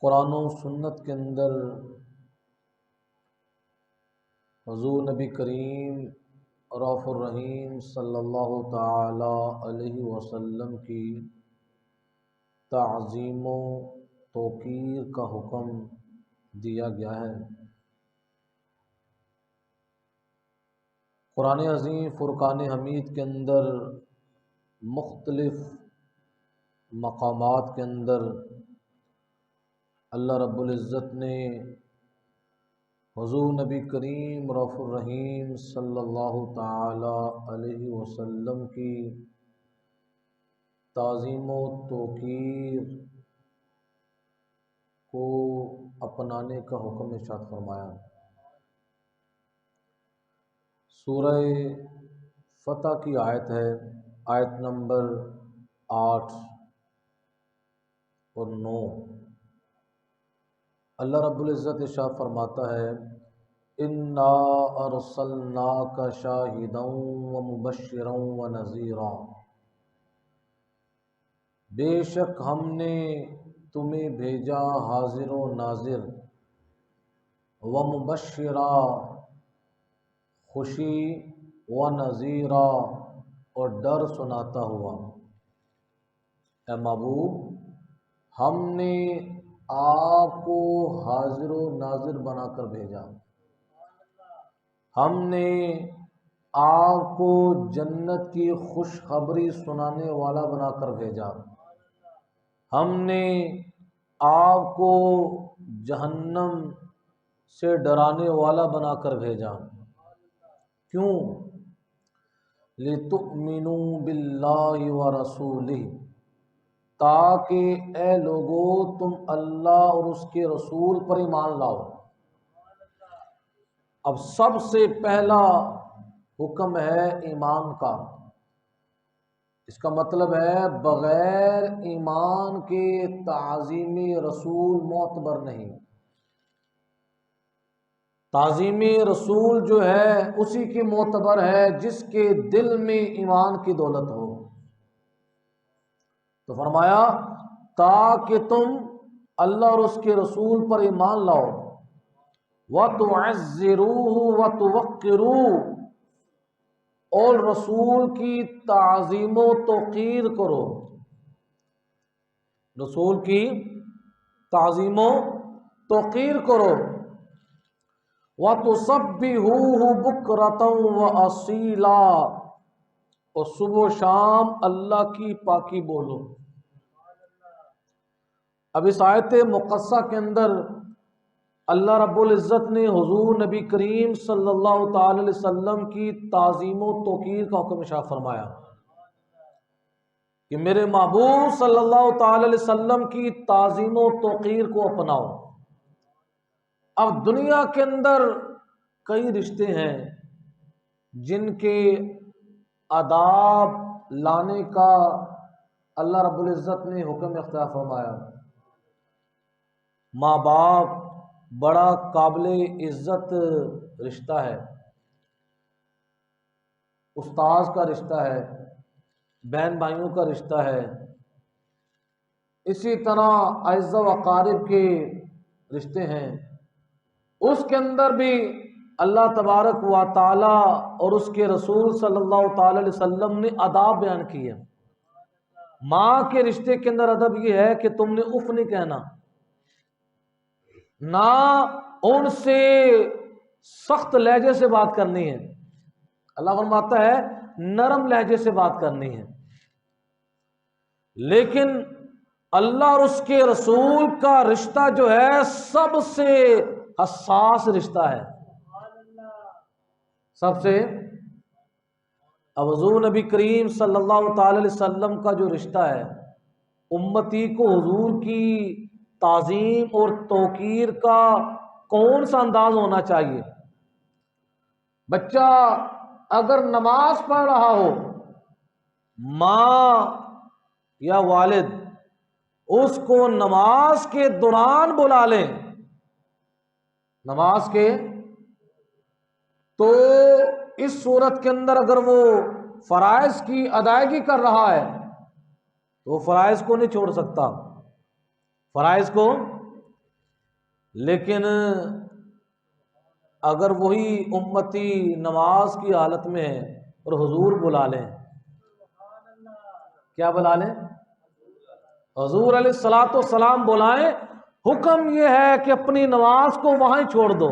قرآن و سنت کے اندر حضور نبی کریم رؤوف الرحیم صلی اللہ تعالی علیہ وسلم کی تعظیم و توقیر کا حکم دیا گیا ہے۔ قرآن عظیم فرقان حمید کے اندر مختلف مقامات کے اندر اللہ رب العزت نے حضور نبی کریم رؤوف الرحیم صلی اللہ تعالی علیہ وسلم کی تعظیم و توقیر کو اپنانے کا حکم ارشاد فرمایا۔ سورہ فتح کی آیت ہے، آیت نمبر 8 اور 9۔ اللہ رب العزت ارشاد فرماتا ہے، انا ارسلناک شاہدا ومبشرا ونذیرا، بے شک ہم نے تمہیں بھیجا حاضر و ناظر، ومبشرا خوشی، ونذیرا اور ڈر سناتا ہوا۔ اے محبوب، ہم نے آپ کو حاضر و ناظر بنا کر بھیجا، ہم نے آپ کو جنت کی خوشخبری سنانے والا بنا کر بھیجا، ہم نے آپ کو جہنم سے ڈرانے والا بنا کر بھیجا۔ کیوں؟ لِتُؤْمِنُوا بِاللَّهِ وَرَسُولِهِ، تاکہ اے لوگو تم اللہ اور اس کے رسول پر ایمان لاؤ۔ اب سب سے پہلا حکم ہے ایمان کا۔ اس کا مطلب ہے بغیر ایمان کے تعظیم رسول معتبر نہیں۔ تعظیم رسول جو ہے اسی کی معتبر ہے جس کے دل میں ایمان کی دولت ہو۔ تو فرمایا تاکہ تم اللہ اور اس کے رسول پر ایمان لاؤ، وَتُعَزِّرُوهُ وَتُوَقِّرُوهُ، اور رسول کی تعظیم و توقیر کرو، رسول کی تعظیم و توقیر کرو، وَتُسَبِّحُوهُ بُكْرَةً وَأَصِيلًا، اور صبح و شام اللہ کی پاکی بولو۔ اب اس آیت مقدسہ کے اندر اللہ رب العزت نے حضور نبی کریم صلی اللہ تعالی علیہ وسلم کی تعظیم و توقیر کا حکم ارشاد فرمایا کہ میرے محبوب صلی اللہ تعالی علیہ وسلم کی تعظیم و توقیر کو اپناؤ۔ اب دنیا کے اندر کئی رشتے ہیں جن کے آداب لانے کا اللہ رب العزت نے حکم اختیار فرمایا۔ ماں باپ بڑا قابل عزت رشتہ ہے، استاذ کا رشتہ ہے، بہن بھائیوں کا رشتہ ہے، اسی طرح اعزاء و اقارب کے رشتے ہیں۔ اس کے اندر بھی اللہ تبارک و تعالی اور اس کے رسول صلی اللہ تعالی علیہ وسلم نے آداب بیان کیے۔ ماں کے رشتے کے اندر ادب یہ ہے کہ تم نے اف نہیں کہنا، نہ ان سے سخت لہجے سے بات کرنی ہے، اللہ فرماتا ہے نرم لہجے سے بات کرنی ہے۔ لیکن اللہ اور اس کے رسول کا رشتہ جو ہے سب سے حساس رشتہ ہے، سب سے۔ اب حضور نبی کریم صلی اللہ تعالی علیہ وسلم کا جو رشتہ ہے، امتی کو حضور کی تعظیم اور توقیر کا کون سا انداز ہونا چاہیے؟ بچہ اگر نماز پڑھ رہا ہو، ماں یا والد اس کو نماز کے دوران بلا لیں، نماز کے، تو اس صورت کے اندر اگر وہ فرائض کی ادائیگی کر رہا ہے تو وہ فرائض کو نہیں چھوڑ سکتا، فرائض کو لیکن اگر وہی امتی نماز کی حالت میں ہے اور حضور بلا لیں، کیا بلا لیں؟ حضور علیہ الصلوۃ والسلام بلائیں، حکم یہ ہے کہ اپنی نماز کو وہاں ہی چھوڑ دو،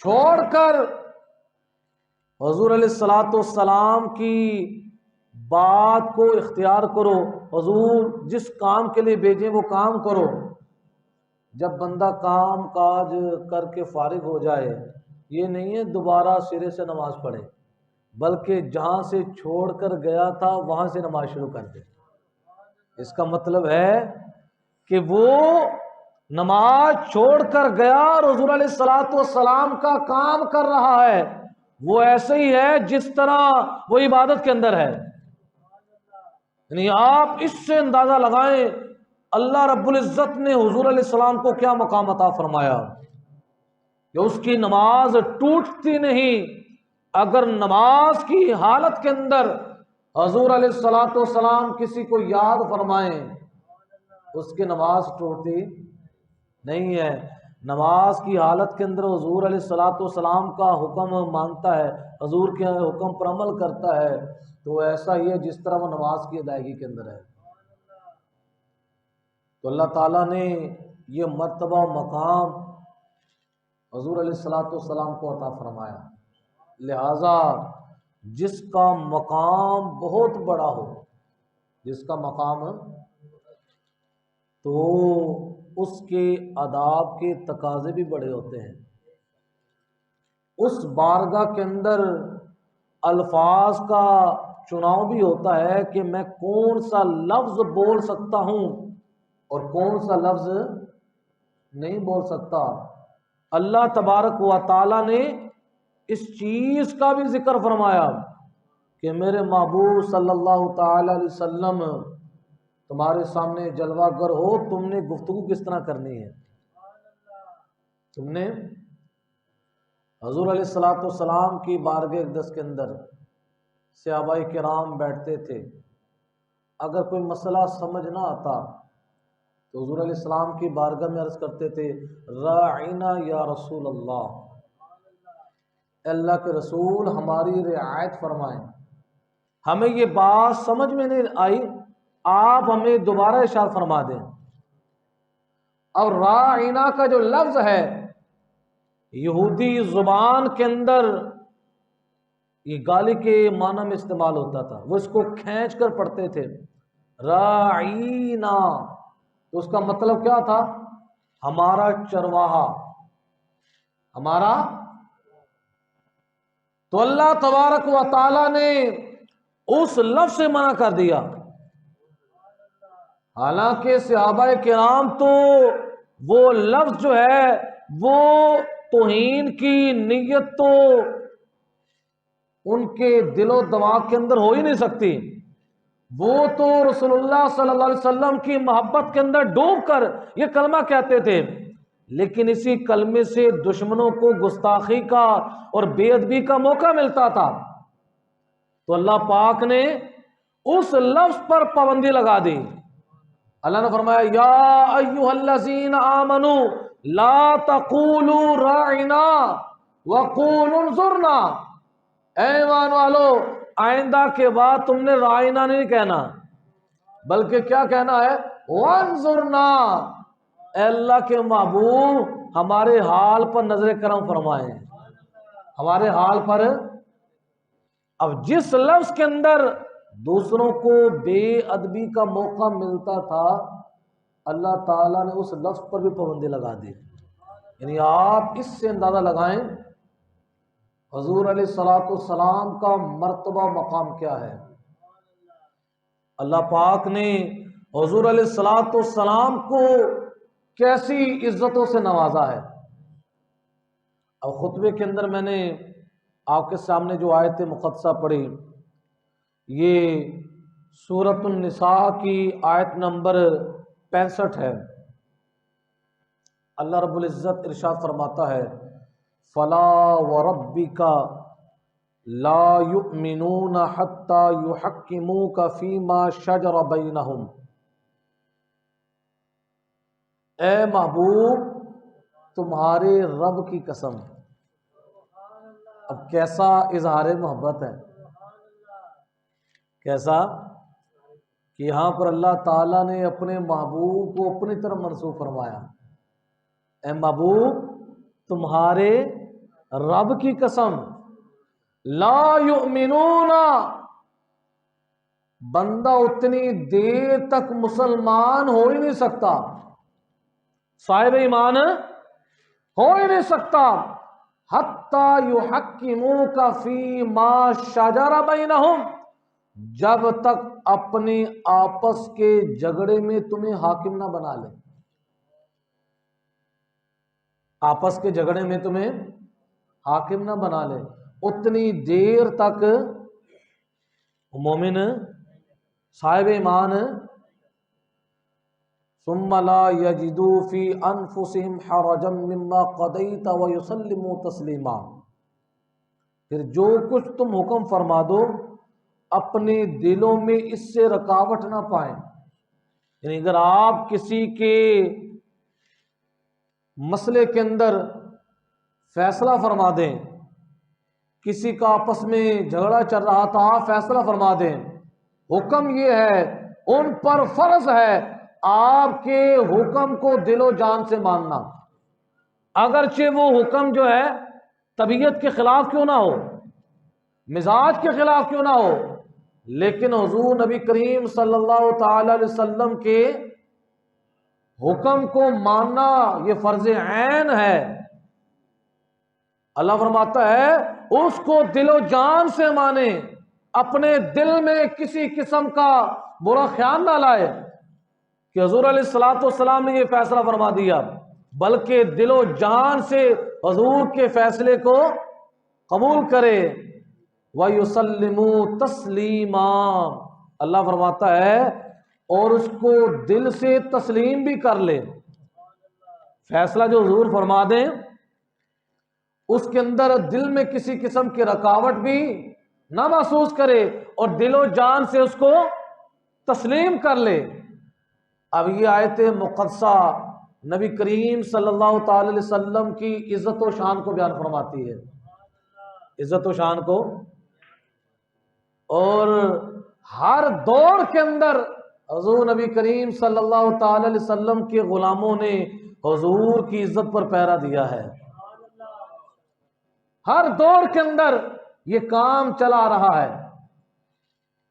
چھوڑ کر حضور علیہ الصلوۃ والسلام کی بات کو اختیار کرو، حضور جس کام کے لیے بھیجیں وہ کام کرو۔ جب بندہ کام کاج کر کے فارغ ہو جائے، یہ نہیں ہے دوبارہ سرے سے نماز پڑھے، بلکہ جہاں سے چھوڑ کر گیا تھا وہاں سے نماز شروع کر دے۔ اس کا مطلب ہے کہ وہ نماز چھوڑ کر گیا اور حضور علیہ الصلوۃ والسلام کا کام کر رہا ہے، وہ ایسے ہی ہے جس طرح وہ عبادت کے اندر ہے۔ یعنی آپ اس سے اندازہ لگائیں اللہ رب العزت نے حضور علیہ السلام کو کیا مقام عطا فرمایا کہ اس کی نماز ٹوٹتی نہیں۔ اگر نماز کی حالت کے اندر حضور علیہ الصلوۃ والسلام کسی کو یاد فرمائیں، اس کی نماز ٹوٹتی نہیں ہے۔ نماز کی حالت کے اندر حضور علیہ الصلوۃ والسلام کا حکم مانتا ہے، حضور کے حکم پر عمل کرتا ہے، تو ایسا ہی ہے جس طرح وہ نماز کی ادائیگی کے اندر ہے۔ تو اللہ تعالیٰ نے یہ مرتبہ و مقام حضور علیہ الصلوۃ والسلام کو عطا فرمایا، لہذا جس کا مقام بہت بڑا ہو، جس کا مقام تو اس کے آداب کے تقاضے بھی بڑے ہوتے ہیں۔ اس بارگاہ کے اندر الفاظ کا چناؤ بھی ہوتا ہے کہ میں کون سا لفظ بول سکتا ہوں اور کون سا لفظ نہیں بول سکتا۔ اللہ تبارک و تعالی نے اس چیز کا بھی ذکر فرمایا کہ میرے محبوب صلی اللہ تعالی علیہ وسلم تمہارے سامنے جلوہ گر ہو، تم نے گفتگو کس طرح کرنی ہے۔ تم نے حضور علیہ الصلوۃ والسلام کی بارگاہ اقدس کے اندر صحابہ کرام بیٹھتے تھے، اگر کوئی مسئلہ سمجھ نہ آتا تو حضور علیہ السلام کی بارگاہ میں عرض کرتے تھے راعینا یا رسول اللہ، اللہ کے رسول ہماری رعایت فرمائیں، ہمیں یہ بات سمجھ میں نہیں آئی، آپ ہمیں دوبارہ ارشاد فرما دیں۔ اور راعینا کا جو لفظ ہے یہودی زبان کے اندر یہ گالی کے معنی میں استعمال ہوتا تھا، وہ اس کو کھینچ کر پڑھتے تھے راعینا، تو اس کا مطلب کیا تھا؟ ہمارا چرواہا، ہمارا۔ تو اللہ تبارک و تعالی نے اس لفظ سے منع کر دیا، حالانکہ صحابہ کرام تو وہ لفظ جو ہے وہ توہین کی نیت تو ان کے دل و دماغ کے اندر ہو ہی نہیں سکتی، وہ تو رسول اللہ صلی اللہ علیہ وسلم کی محبت کے اندر ڈوب کر یہ کلمہ کہتے تھے، لیکن اسی کلمے سے دشمنوں کو گستاخی کا اور بے ادبی کا موقع ملتا تھا، تو اللہ پاک نے اس لفظ پر پابندی لگا دی۔ اللہ نے فرمایا یا ایھا الذین آمنوا لا تقولوا راعنا وقولوا انظرنا، اے ایمان والو آئندہ کے بعد تم نے راعنا نہیں کہنا، بلکہ کیا کہنا ہے؟ وانظرنا، اے اللہ کے محبوب ہمارے حال پر نظر کرم فرمائیں، ہمارے حال پر۔ اب جس لفظ کے اندر دوسروں کو بے ادبی کا موقع ملتا تھا، اللہ تعالیٰ نے اس لفظ پر بھی پابندی لگا دی۔ یعنی آپ اس سے اندازہ لگائیں حضور علیہ الصلوۃ والسلام کا مرتبہ مقام کیا ہے۔ اللہ پاک نے حضور علیہ الصلوۃ والسلام کو کیسی عزتوں سے نوازا ہے۔ اب خطبے کے اندر میں نے آپ کے سامنے جو آیت مقدسہ پڑھی، یہ سورۃ النساء کی آیت نمبر 65 ہے۔ اللہ رب العزت ارشاد فرماتا ہے فلا وربک لا یؤمنون حتی یحکموک فیما شجر بینہم اے محبوب تمہارے رب کی قسم. اب کیسا اظہار محبت ہے، کیسا کہ یہاں پر اللہ تعالیٰ نے اپنے محبوب کو اپنی طرف منسوب فرمایا. اے محبوب تمہارے رب کی قسم، لا یؤمنون، بندہ اتنی دیر تک مسلمان ہو ہی نہیں سکتا، صاحب ایمان ہو ہی نہیں سکتا، حتی یحکموک فیما شجر بینہم، جب تک اپنے آپس کے جھگڑے میں تمہیں حاکم نہ بنا لے. آپس کے جھگڑے میں تمہیں حاکم نہ بنا لے، اتنی دیر تک مومن صاحب ایمان. ثم لا یجدوا فی انفسہم حرجا مما قضیت ویسلموا تسلیما، پھر جو کچھ تم حکم فرما دو اپنے دلوں میں اس سے رکاوٹ نہ پائیں. یعنی اگر آپ کسی کے مسئلے کے اندر فیصلہ فرما دیں، کسی کا آپس میں جھگڑا چل رہا تھا آپ فیصلہ فرما دیں، حکم یہ ہے، ان پر فرض ہے آپ کے حکم کو دل و جان سے ماننا، اگرچہ وہ حکم جو ہے طبیعت کے خلاف کیوں نہ ہو، مزاج کے خلاف کیوں نہ ہو، لیکن حضور نبی کریم صلی اللہ تعالی علیہ وسلم کے حکم کو ماننا یہ فرض عین ہے. اللہ فرماتا ہے اس کو دل و جان سے مانے، اپنے دل میں کسی قسم کا برا خیال نہ لائے کہ حضور علیہ الصلوۃ والسلام نے یہ فیصلہ فرما دیا، بلکہ دل و جان سے حضور کے فیصلے کو قبول کرے. وَيُسَلِّمُوا تَسْلِيمًا، اللہ فرماتا ہے اور اس کو دل سے تسلیم بھی کر لے. فیصلہ جو حضور فرما دیں اس کے اندر دل میں کسی قسم کی رکاوٹ بھی نہ محسوس کرے اور دل و جان سے اس کو تسلیم کر لے. اب یہ آیت مقدسہ نبی کریم صلی اللہ تعالی علیہ وسلم کی عزت و شان کو بیان فرماتی ہے، عزت و شان کو. اور ہر دور کے اندر حضور نبی کریم صلی اللہ تعالی علیہ وسلم کے غلاموں نے حضور کی عزت پر پہرا دیا ہے. ہر دور کے اندر یہ کام چلا رہا ہے.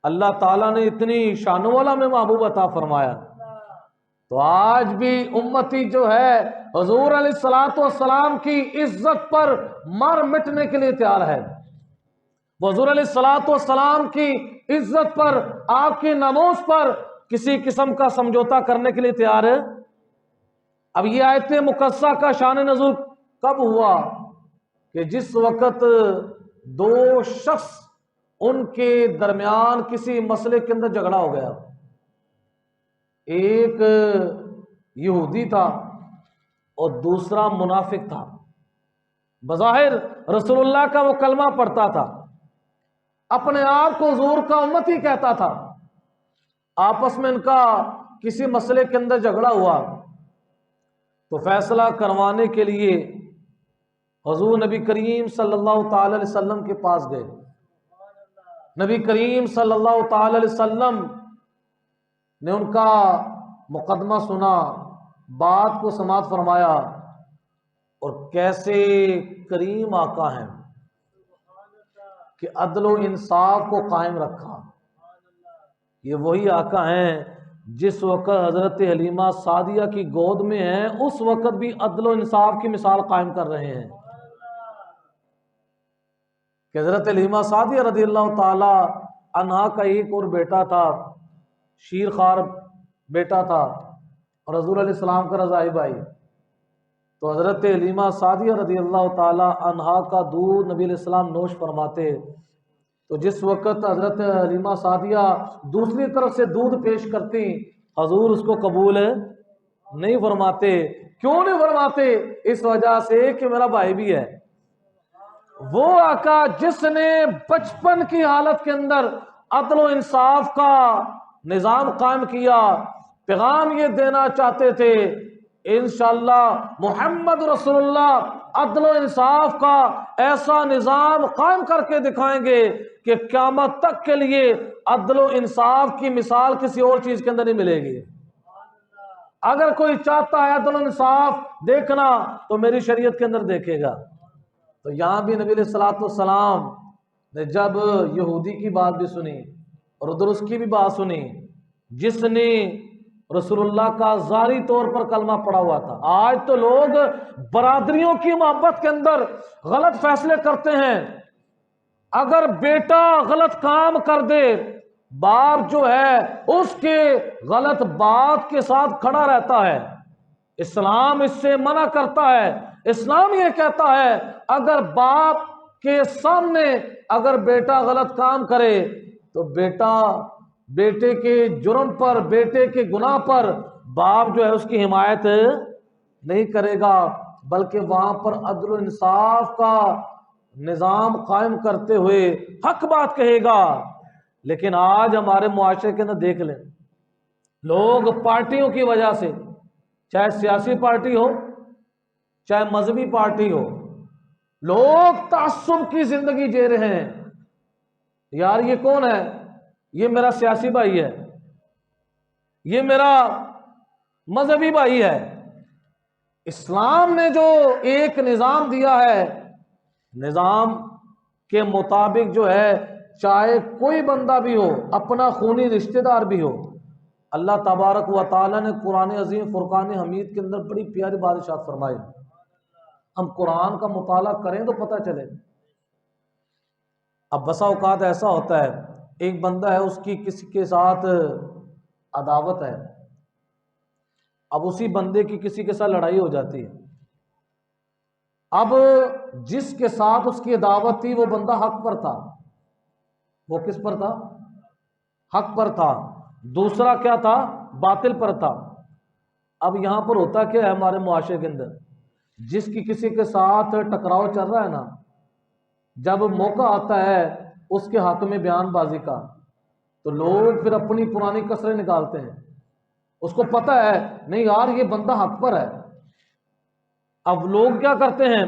اللہ تعالیٰ نے اتنی شان والا میں محبوب عطا فرمایا، تو آج بھی امتی جو ہے حضور علیہ الصلوۃ والسلام کی عزت پر مر مٹنے کے لیے تیار ہے. وہ حضور علیہ الصلوۃ والسلام کی عزت پر، آپ کی ناموس پر کسی قسم کا سمجھوتا کرنے کے لیے تیار ہے. اب یہ آیت مقدسہ کا شان نزول کب ہوا کہ جس وقت دو شخص ان کے درمیان کسی مسئلے کے اندر جھگڑا ہو گیا. ایک یہودی تھا اور دوسرا منافق تھا. بظاہر رسول اللہ کا وہ کلمہ پڑھتا تھا، اپنے آپ کو حضور کا امتی کہتا تھا. آپس میں ان کا کسی مسئلے کے اندر جھگڑا ہوا تو فیصلہ کروانے کے لیے حضور نبی کریم صلی اللہ تعالی علیہ وسلم کے پاس گئے. نبی کریم صلی اللہ تعالی علیہ وسلم نے ان کا مقدمہ سنا، بات کو سماعت فرمایا، اور کیسے کریم آقا ہیں کہ عدل و انصاف کو قائم رکھا. یہ وہی آقا ہیں جس وقت حضرت حلیمہ سعدیہ کی گود میں ہیں اس وقت بھی عدل و انصاف کی مثال قائم کر رہے ہیں کہ حضرت حلیمہ سعدیہ رضی اللہ تعالی عنہا کا ایک اور بیٹا تھا، شیر خوار بیٹا تھا، اور حضور علیہ السلام کا رضائی بھائی. تو حضرت حلیمہ سعدیہ رضی اللہ تعالی عنہا کا دودھ نبی علیہ السلام نوش فرماتے، تو جس وقت حضرت حلیمہ سعدیہ دوسری طرف سے دودھ پیش کرتی حضور اس کو قبول نہیں فرماتے. کیوں نہیں فرماتے؟ اس وجہ سے کہ میرا بھائی بھی ہے. وہ آقا جس نے بچپن کی حالت کے اندر عدل و انصاف کا نظام قائم کیا، پیغام یہ دینا چاہتے تھے انشاءاللہ محمد رسول اللہ عدل و انصاف کا ایسا نظام قائم کر کے دکھائیں گے کہ قیامت تک کے لیے عدل و انصاف کی مثال کسی اور چیز کے اندر نہیں ملے گی۔ اگر کوئی چاہتا ہے عدل و انصاف دیکھنا تو میری شریعت کے اندر دیکھے گا۔ تو یہاں بھی نبی علیہ الصلوۃ والسلام نے جب یہودی کی بات بھی سنی اور ادھر اس کی بھی بات سنی، جس نے رسول اللہ کا ظاہری طور پر کلمہ پڑا ہوا تھا۔ آج تو لوگ برادریوں کی محبت کے اندر غلط فیصلے کرتے ہیں۔ اگر بیٹا غلط کام کر دے، باپ جو ہے اس کے غلط بات کے ساتھ کھڑا رہتا ہے۔ اسلام اس سے منع کرتا ہے۔ اسلام یہ کہتا ہے اگر باپ کے سامنے اگر بیٹا غلط کام کرے تو بیٹے کے جرم پر، بیٹے کے گناہ پر باپ جو ہے اس کی حمایت نہیں کرے گا، بلکہ وہاں پر عدل و انصاف کا نظام قائم کرتے ہوئے حق بات کہے گا۔ لیکن آج ہمارے معاشرے کے اندر دیکھ لیں، لوگ پارٹیوں کی وجہ سے، چاہے سیاسی پارٹی ہو چاہے مذہبی پارٹی ہو، لوگ تعصب کی زندگی جی رہے ہیں۔ یار یہ کون ہے؟ یہ میرا سیاسی بھائی ہے، یہ میرا مذہبی بھائی ہے۔ اسلام نے جو ایک نظام دیا ہے، نظام کے مطابق جو ہے چاہے کوئی بندہ بھی ہو، اپنا خونی رشتہ دار بھی ہو، اللہ تبارک و تعالیٰ نے قرآن عظیم فرقان حمید کے اندر بڑی پیاری بات ارشاد فرمائی۔ ہم قرآن کا مطالعہ کریں تو پتہ چلے۔ اب بسا اوقات ایسا ہوتا ہے، ایک بندہ ہے، اس کی کسی کے ساتھ عداوت ہے، اب اسی بندے کی کسی کے ساتھ لڑائی ہو جاتی ہے۔ اب جس کے ساتھ اس کی عداوت تھی وہ بندہ حق پر تھا، وہ کس پر تھا؟ حق پر تھا۔ دوسرا کیا تھا؟ باطل پر تھا۔ اب یہاں پر ہوتا کیا ہے ہمارے معاشرے کے اندر، جس کی کسی کے ساتھ ٹکراؤ چل رہا ہے نا، جب موقع آتا ہے اس کے حق میں بیان بازی کا تو لوگ پھر اپنی پرانی کسریں نکالتے ہیں۔ اس کو پتہ ہے نہیں یار یہ بندہ حق پر ہے۔ اب لوگ کیا کرتے ہیں؟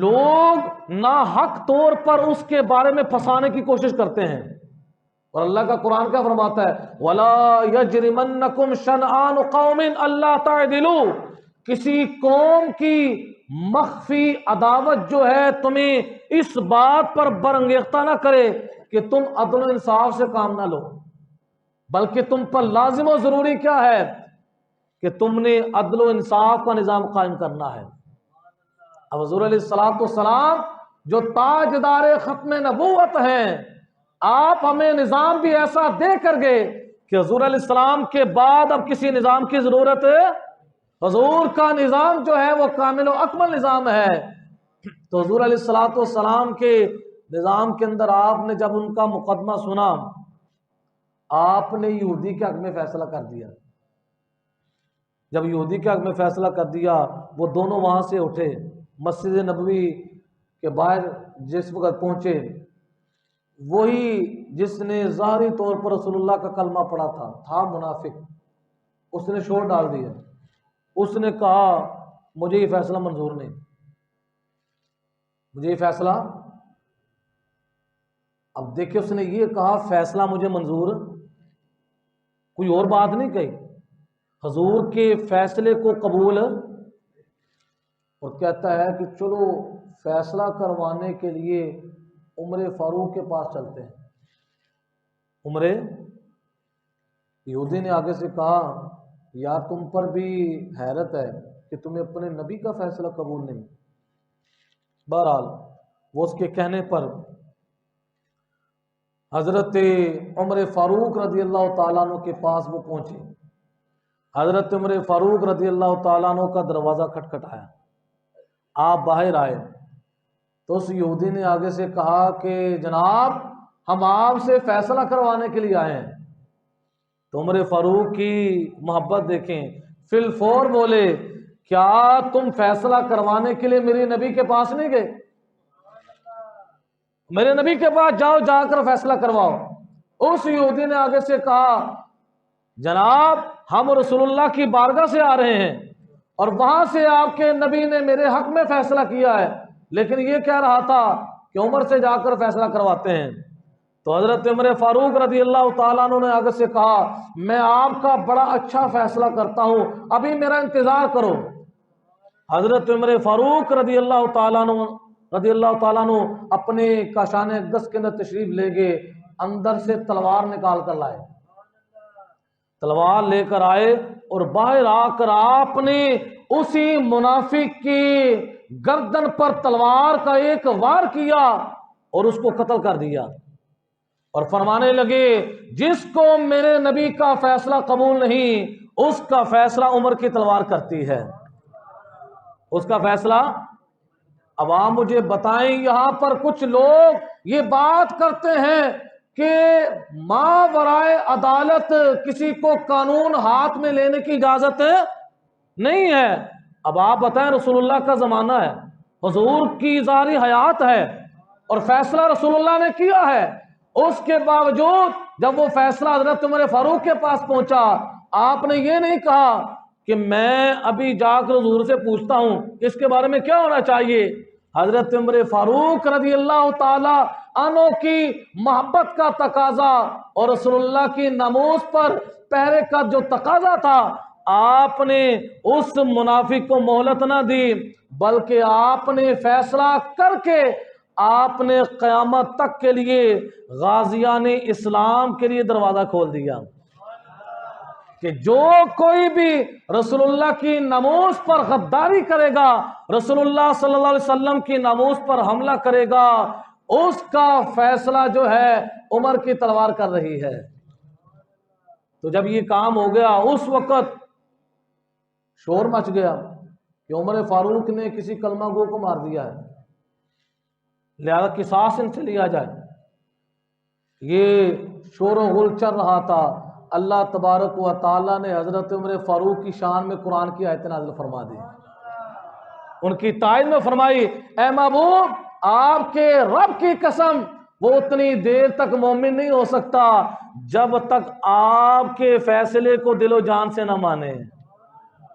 لوگ ناحق طور پر اس کے بارے میں پھنسانے کی کوشش کرتے ہیں۔ اور اللہ کا قرآن کیا فرماتا ہے؟ وَلَا يَجْرِمَنَّكُمْ شَنْآنُ قَوْمٍ أَلَّا تَعْدِلُوا، کسی قوم کی مخفی عداوت جو ہے تمہیں اس بات پر برانگیختہ نہ کرے کہ تم عدل و انصاف سے کام نہ لو، بلکہ تم پر لازم و ضروری کیا ہے کہ تم نے عدل و انصاف کا نظام قائم کرنا ہے۔ اب حضور علیہ الصلوۃ والسلام جو تاجدار ختم نبوت ہیں، آپ ہمیں نظام بھی ایسا دے کر گئے کہ حضور علیہ السلام کے بعد اب کسی نظام کی ضرورت ہے؟ حضور کا نظام جو ہے وہ کامل و اکمل نظام ہے۔ تو حضور علیہ الصلوۃ والسلام کے نظام کے اندر آپ نے جب ان کا مقدمہ سنا، آپ نے یہودی کے حق میں فیصلہ کر دیا۔ جب یہودی کے حق میں فیصلہ کر دیا، وہ دونوں وہاں سے اٹھے، مسجد نبوی کے باہر جس وقت پہنچے، وہی جس نے ظاہری طور پر رسول اللہ کا کلمہ پڑھا تھا منافق، اس نے شور ڈال دیا۔ اس نے کہا مجھے یہ فیصلہ منظور نہیں، مجھے یہ فیصلہ، اب دیکھیں اس نے یہ کہا فیصلہ مجھے منظور، کوئی اور بات نہیں کہی، حضور کے فیصلے کو قبول، اور کہتا ہے کہ چلو فیصلہ کروانے کے لیے عمر فاروق کے پاس چلتے ہیں۔ عمر، یہودی نے آگے سے کہا یا تم پر بھی حیرت ہے کہ تمہیں اپنے نبی کا فیصلہ قبول نہیں۔ بہرحال وہ اس کے کہنے پر حضرت عمر فاروق رضی اللہ تعالیٰ عنہ کے پاس وہ پہنچے۔ حضرت عمر فاروق رضی اللہ تعالیٰ عنہ کا دروازہ کھٹکھٹایا، آپ باہر آئے تو اس یہودی نے آگے سے کہا کہ جناب ہم آپ سے فیصلہ کروانے کے لیے آئے ہیں۔ تو عمر فاروق کی محبت دیکھیں، فی الفور بولے کیا تم فیصلہ کروانے کے لیے میرے نبی کے پاس نہیں گئے؟ میرے نبی کے پاس جاؤ، جا کر فیصلہ کرواؤ۔ اس یہودی نے آگے سے کہا جناب ہم رسول اللہ کی بارگاہ سے آ رہے ہیں اور وہاں سے آپ کے نبی نے میرے حق میں فیصلہ کیا ہے، لیکن یہ کہہ رہا تھا کہ عمر سے جا کر فیصلہ کرواتے ہیں۔ تو حضرت عمر فاروق رضی اللہ تعالیٰ عنہ نے آگے سے کہا میں آپ کا بڑا اچھا فیصلہ کرتا ہوں، ابھی میرا انتظار کرو۔ حضرت عمر فاروق رضی اللہ تعالیٰ عنہ اپنے کاشان اقدس کے اندر تشریف لے گئے، اندر سے تلوار نکال کر لائے، تلوار لے کر آئے اور باہر آ کر آپ نے اسی منافق کی گردن پر تلوار کا ایک وار کیا اور اس کو قتل کر دیا، اور فرمانے لگے جس کو میرے نبی کا فیصلہ قبول نہیں اس کا فیصلہ عمر کی تلوار کرتی ہے، اس کا فیصلہ۔ اب آپ مجھے بتائیں، یہاں پر کچھ لوگ یہ بات کرتے ہیں کہ ما ورائے عدالت کسی کو قانون ہاتھ میں لینے کی اجازت نہیں ہے۔ اب آپ بتائیں، رسول اللہ کا زمانہ ہے، حضور کی ظاہری حیات ہے اور فیصلہ رسول اللہ نے کیا ہے، اس کے باوجود جب وہ فیصلہ حضرت عمر فاروق کے پاس پہنچا، آپ نے یہ نہیں کہا کہ میں ابھی جا کر حضور سے پوچھتا ہوں اس کے بارے میں کیا ہونا چاہیے۔ حضرت عمر فاروق رضی اللہ تعالی عنہ کی محبت کا تقاضا اور رسول اللہ کی ناموس پر پہرے کا جو تقاضا تھا، آپ نے اس منافق کو مہلت نہ دی، بلکہ آپ نے فیصلہ کر کے آپ نے قیامت تک کے لیے غازیان اسلام کے لیے دروازہ کھول دیا کہ جو کوئی بھی رسول اللہ کی ناموس پر غداری کرے گا، رسول اللہ صلی اللہ علیہ وسلم کی ناموس پر حملہ کرے گا، اس کا فیصلہ جو ہے عمر کی تلوار کر رہی ہے۔ تو جب یہ کام ہو گیا، اس وقت شور مچ گیا کہ عمر فاروق نے کسی کلمہ گو کو مار دیا ہے، لہذا قصاص ان سے لیا جائے۔ یہ شور و غل چل رہا تھا، اللہ تبارک و تعالیٰ نے حضرت عمر فاروق کی شان میں قرآن کی آیت نازل فرما دی، ان کی تائید میں فرمائی اے محبوب آپ کے رب کی قسم وہ اتنی دیر تک مومن نہیں ہو سکتا جب تک آپ کے فیصلے کو دل و جان سے نہ مانے۔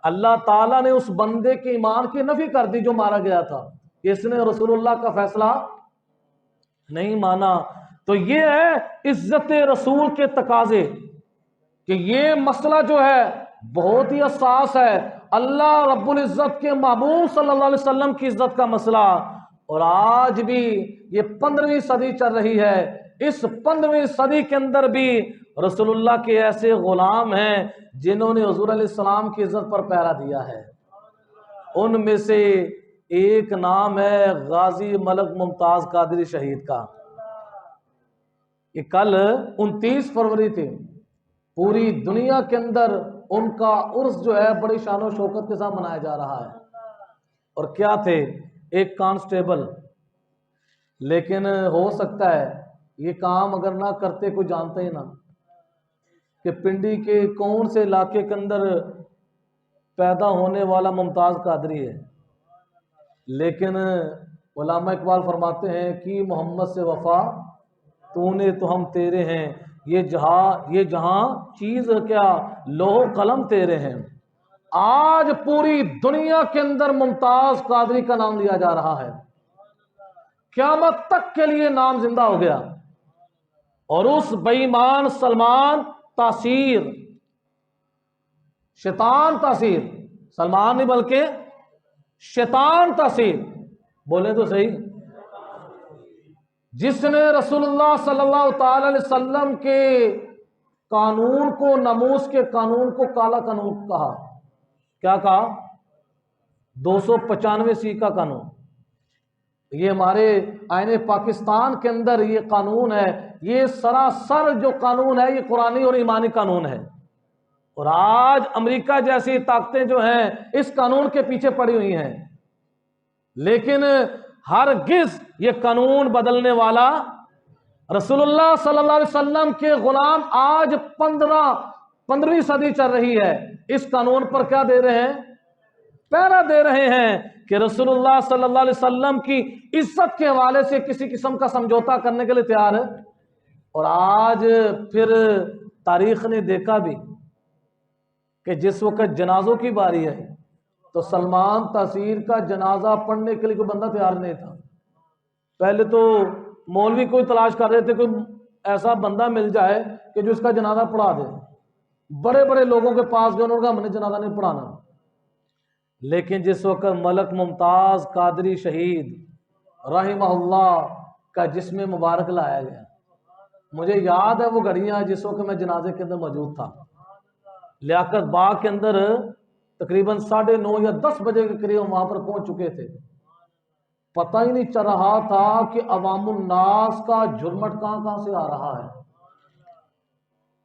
اللہ تعالیٰ نے اس بندے کے ایمان کی نفی کر دی جو مارا گیا تھا، اس نے رسول اللہ کا فیصلہ نہیں مانا۔ تو یہ ہے عزت رسول کے تقاضے کہ یہ مسئلہ جو ہے بہت ہی حساس ہے، اللہ رب العزت کے محبوب صلی اللہ علیہ وسلم کی عزت کا مسئلہ، اور آج بھی یہ 15ویں صدی چل رہی ہے، اس 15ویں صدی کے اندر بھی رسول اللہ کے ایسے غلام ہیں جنہوں نے حضور علیہ السلام کی عزت پر پہرا دیا ہے۔ ان میں سے ایک نام ہے غازی ملک ممتاز قادری شہید کا۔ یہ کل 29 فروری تھی، پوری دنیا کے اندر ان کا عرس جو ہے بڑی شان و شوکت کے ساتھ منایا جا رہا ہے۔ اور کیا تھے؟ ایک کانسٹیبل، لیکن ہو سکتا ہے یہ کام اگر نہ کرتے کوئی جانتا ہی نہ کہ پنڈی کے کون سے علاقے کے اندر پیدا ہونے والا ممتاز قادری ہے، لیکن علامہ اقبال فرماتے ہیں کہ محمد سے وفا تو نے تو ہم تیرے ہیں، یہ جہاں چیز کیا لوح قلم تیرے ہیں۔ آج پوری دنیا کے اندر ممتاز قادری کا نام لیا جا رہا ہے، قیامت تک کے لیے نام زندہ ہو گیا۔ اور اس بے ایمان سلمان تاثیر، شیطان تاثیر، سلمان نہیں بلکہ شیطان تاثیر، بولے تو صحیح، جس نے رسول اللہ صلی اللہ تعالی علیہ وسلم کے قانون کو، ناموس کے قانون کو کالا قانون کہا۔ کیا کہا؟ 295 کا قانون۔ یہ ہمارے آئین پاکستان کے اندر یہ قانون ہے، یہ سراسر جو قانون ہے یہ قرآنی اور ایمانی قانون ہے، اور آج امریکہ جیسی طاقتیں جو ہیں اس قانون کے پیچھے پڑی ہوئی ہیں، لیکن ہرگز یہ قانون بدلنے والا رسول اللہ صلی اللہ علیہ وسلم کے غلام آج 15ویں صدی چل رہی ہے، اس قانون پر کیا دے رہے ہیں؟ پہرا دے رہے ہیں کہ رسول اللہ صلی اللہ علیہ وسلم کی عزت کے حوالے سے کسی قسم کا سمجھوتا کرنے کے لیے تیار ہے۔ اور آج پھر تاریخ نے دیکھا بھی کہ جس وقت جنازوں کی باری ہے تو سلمان تاثیر کا جنازہ پڑھنے کے لیے کوئی بندہ تیار نہیں تھا. پہلے تو مولوی کوئی تلاش کر رہے تھے کوئی ایسا بندہ مل جائے کہ جو اس کا جنازہ پڑھا دے. بڑے بڑے لوگوں کے پاس گئے، انہوں نے کہا ہم نے جنازہ نہیں پڑھانا. لیکن جس وقت ملک ممتاز قادری شہید رحمہ اللہ کا جسم مبارک لایا گیا، مجھے یاد ہے وہ گھڑیاں جس وقت میں جنازے کے اندر موجود تھا. لیاقت باغ کے اندر تقریباً 9:30 یا 10 بجے کے قریب وہاں پر پہنچ چکے تھے. پتہ ہی نہیں چل رہا تھا کہ عوام الناس کا جھرمٹ کہاں سے آ رہا ہے.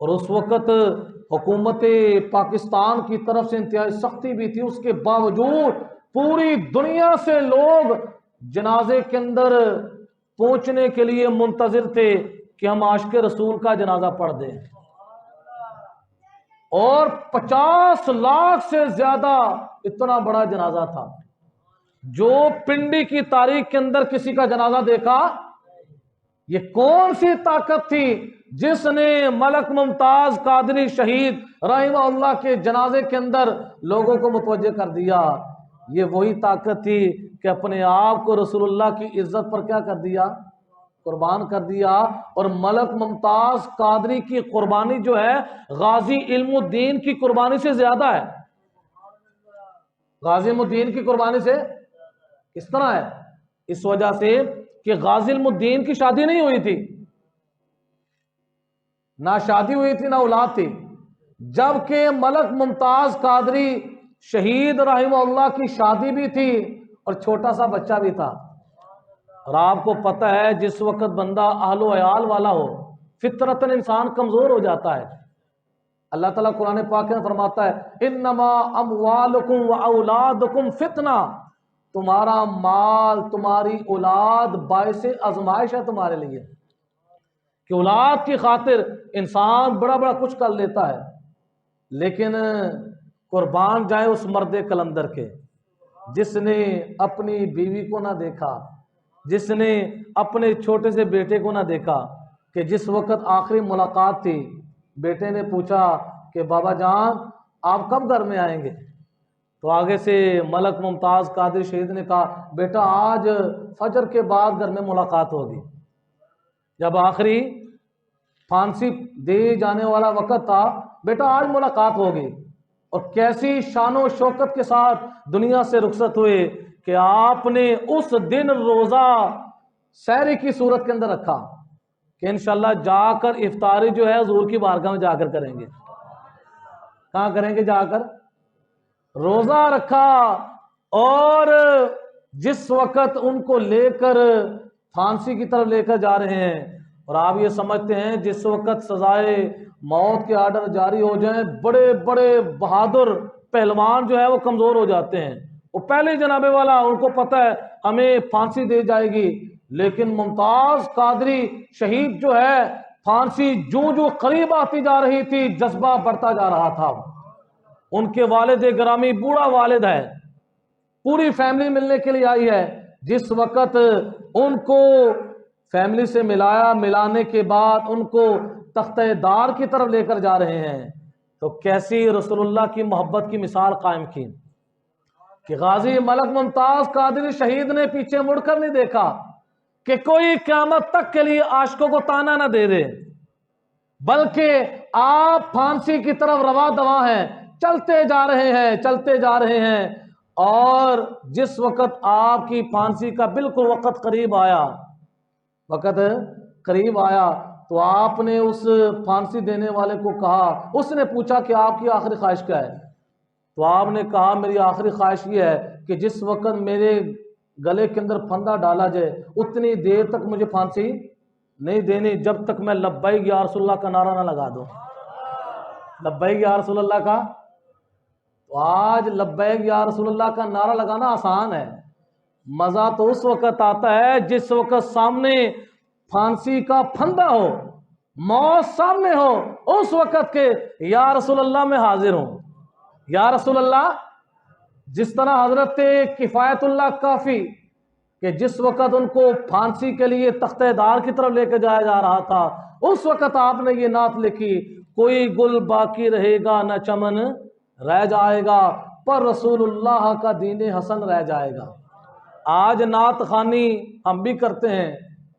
اور اس وقت حکومت پاکستان کی طرف سے انتہائی سختی بھی تھی، اس کے باوجود پوری دنیا سے لوگ جنازے کے اندر پہنچنے کے لیے منتظر تھے کہ ہم عاشق رسول کا جنازہ پڑھ دیں. اور 50 لاکھ سے زیادہ اتنا بڑا جنازہ تھا. جو پنڈی کی تاریخ کے اندر کسی کا جنازہ دیکھا، یہ کون سی طاقت تھی جس نے ملک ممتاز قادری شہید رحمہ اللہ کے جنازے کے اندر لوگوں کو متوجہ کر دیا. یہ وہی طاقت تھی کہ اپنے آپ کو رسول اللہ کی عزت پر کیا کر دیا، قربان کر دیا. اور ملک ممتاز قادری کی قربانی جو ہے غازی علم الدین کی قربانی سے زیادہ ہے. غازی علم الدین کی قربانی سے کس طرح ہے؟ اس وجہ سے کہ غازی علم الدین کی شادی نہیں ہوئی تھی، نہ شادی ہوئی تھی نہ اولاد تھی، جبکہ ملک ممتاز قادری شہید رحمہ اللہ کی شادی بھی تھی اور چھوٹا سا بچہ بھی تھا. اور آپ کو پتہ ہے جس وقت بندہ اہل و عیال والا ہو فطرتاً انسان کمزور ہو جاتا ہے. اللہ تعالیٰ قرآن پاک میں فرماتا ہے انما اموالکم و اولادکم فتنہ، تمہارا مال تمہاری اولاد باعث آزمائش ہے تمہارے لیے. کہ اولاد کی خاطر انسان بڑا بڑا کچھ کر لیتا ہے، لیکن قربان جائے اس مرد کلندر کے جس نے اپنی بیوی کو نہ دیکھا، جس نے اپنے چھوٹے سے بیٹے کو نہ دیکھا. کہ جس وقت آخری ملاقات تھی بیٹے نے پوچھا کہ بابا جان آپ کب گھر میں آئیں گے؟ تو آگے سے ملک ممتاز قادری شہید نے کہا بیٹا آج فجر کے بعد گھر میں ملاقات ہوگی. جب آخری پھانسی دے جانے والا وقت تھا، بیٹا آج ملاقات ہوگی. اور کیسی شان و شوکت کے ساتھ دنیا سے رخصت ہوئے کہ آپ نے اس دن روزہ سحری کی صورت کے اندر رکھا کہ انشاءاللہ جا کر افطاری جو ہے حضور کی بارگاہ میں جا کر کریں گے. کہاں کریں گے؟ جا کر روزہ رکھا. اور جس وقت ان کو لے کر پھانسی کی طرف لے کر جا رہے ہیں، اور آپ یہ سمجھتے ہیں جس وقت سزائے موت کے آرڈر جاری ہو جائیں بڑے بڑے بہادر پہلوان جو ہے وہ کمزور ہو جاتے ہیں. وہ پہلے جناب والا ان کو پتہ ہے ہمیں پھانسی دے جائے گی، لیکن ممتاز قادری شہید جو ہے پھانسی جو قریب آتی جا رہی تھی جذبہ بڑھتا جا رہا تھا. ان کے والد گرامی بوڑھا والد ہے، پوری فیملی ملنے کے لیے آئی ہے. جس وقت ان کو فیملی سے ملانے کے بعد ان کو تختہ دار کی طرف لے کر جا رہے ہیں تو کیسی رسول اللہ کی محبت کی مثال قائم کی کہ غازی ملک ممتاز قادری شہید نے پیچھے مڑ کر نہیں دیکھا کہ کوئی قیامت تک کے لیے عاشقوں کو تانا نہ دے دے، بلکہ آپ پھانسی کی طرف رواں دواں ہیں، چلتے جا رہے ہیں. اور جس وقت آپ کی پھانسی کا بالکل وقت قریب آیا تو آپ نے اس پھانسی دینے والے کو کہا، اس نے پوچھا کہ آپ کی آخری خواہش کیا ہے؟ تو آپ نے کہا میری آخری خواہش یہ ہے کہ جس وقت میرے گلے کے اندر پھندا ڈالا جائے اتنی دیر تک مجھے پھانسی نہیں دینی جب تک میں لبیک یا رسول اللہ کا نعرہ نہ لگا دوں. لبیک یا رسول اللہ کا، تو آج لبیک یا رسول اللہ کا نعرہ لگانا آسان ہے، مزہ تو اس وقت آتا ہے جس وقت سامنے پھانسی کا پھندا ہو، موت سامنے ہو، اس وقت کے یا رسول اللہ میں حاضر ہوں. یا رسول اللہ، جس طرح حضرت کفایت اللہ کافی کہ جس وقت ان کو پھانسی کے لیے تختہ دار کی طرف لے کے جایا جا رہا تھا اس وقت آپ نے یہ نعت لکھی، کوئی گل باقی رہے گا نہ چمن رہ جائے گا، پر رسول اللہ کا دین حسن رہ جائے گا۔ آج نعت خوانی ہم بھی کرتے ہیں،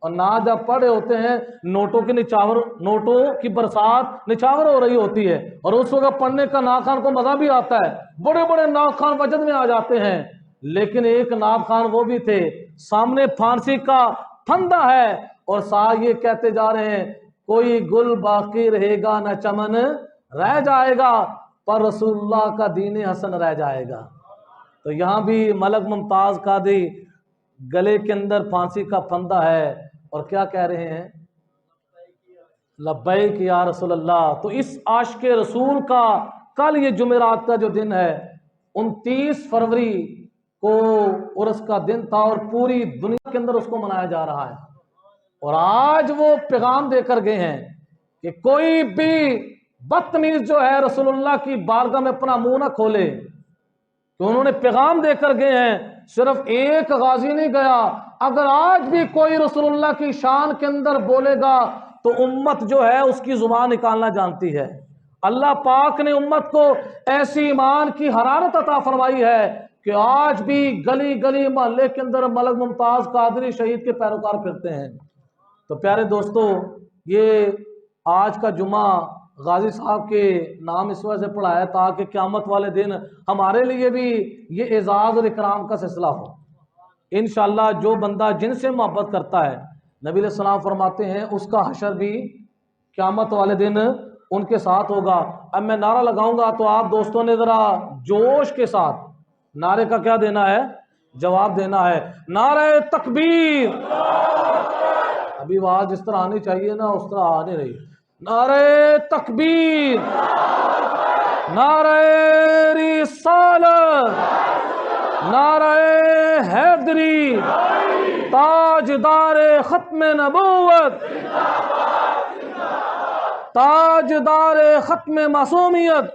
اور نعت جب پڑھے ہوتے ہیں نوٹوں کی برسات نچاور ہو رہی ہوتی ہے، اور اس وقت پڑھنے کا نعت خوان کو مزہ بھی آتا ہے، بڑے بڑے نعت خوان وجد میں آ جاتے ہیں۔ لیکن ایک نعت خوان وہ بھی تھے، سامنے پھانسی کا پھندا ہے اور ساتھ یہ کہتے جا رہے ہیں کوئی گل باقی رہے گا نہ چمن رہ جائے گا، پر رسول اللہ کا دین حسن رہ جائے گا۔ تو یہاں بھی ملک ممتاز قادری گلے کے اندر پھانسی کا پھندا ہے اور کیا کہہ رہے ہیں؟ لبیک یا رسول اللہ۔ تو اس عاشق رسول کا کل یہ جمعرات کا جو دن ہے 29 فروری کو عرس کا دن تھا، اور پوری دنیا کے اندر اس کو منایا جا رہا ہے، اور آج وہ پیغام دے کر گئے ہیں کہ کوئی بھی بدتمیز جو ہے رسول اللہ کی بارگاہ میں اپنا منہ نہ کھولے، کہ انہوں نے پیغام دے کر گئے ہیں۔ صرف ایک غازی نہیں گیا، اگر آج بھی کوئی رسول اللہ کی شان کے اندر بولے گا تو امت جو ہے اس کی زبان نکالنا جانتی ہے۔ اللہ پاک نے امت کو ایسی ایمان کی حرارت عطا فرمائی ہے کہ آج بھی گلی گلی محلے کے اندر ملک ممتاز قادری شہید کے پیروکار پھرتے ہیں۔ تو پیارے دوستو، یہ آج کا جمعہ غازی صاحب کے نام اس وجہ سے پڑھایا تاکہ قیامت والے دن ہمارے لیے بھی یہ اعزاز اور اکرام کا سلسلہ ہو۔ انشاءاللہ جو بندہ جن سے محبت کرتا ہے، نبی علیہ السلام فرماتے ہیں اس کا حشر بھی قیامت والے دن ان کے ساتھ ہوگا۔ اب میں نعرہ لگاؤں گا تو آپ دوستوں نے ذرا جوش کے ساتھ نعرے کا کیا دینا ہے؟ جواب دینا ہے۔ نعرہ تکبیر! ابھی آواز جس طرح آنی چاہیے نا اس طرح آ نہیں رہی۔ نعرہ تکبیر! نعرہ رسالت! نعرہ حیدری! تاجدار ختم نبوت! تاجدار ختم معصومیت!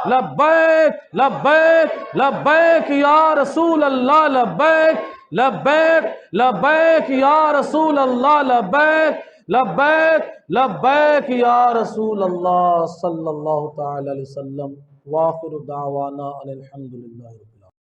لبیک لبیک لبیک یا رسول اللہ! لبیک لبیک لبیک یا رسول اللہ! لبیک لبیک لبیک یا رسول اللہ صلی اللہ تعالی علیہ وسلم۔ وآخر دعوانا ان الحمدللہ۔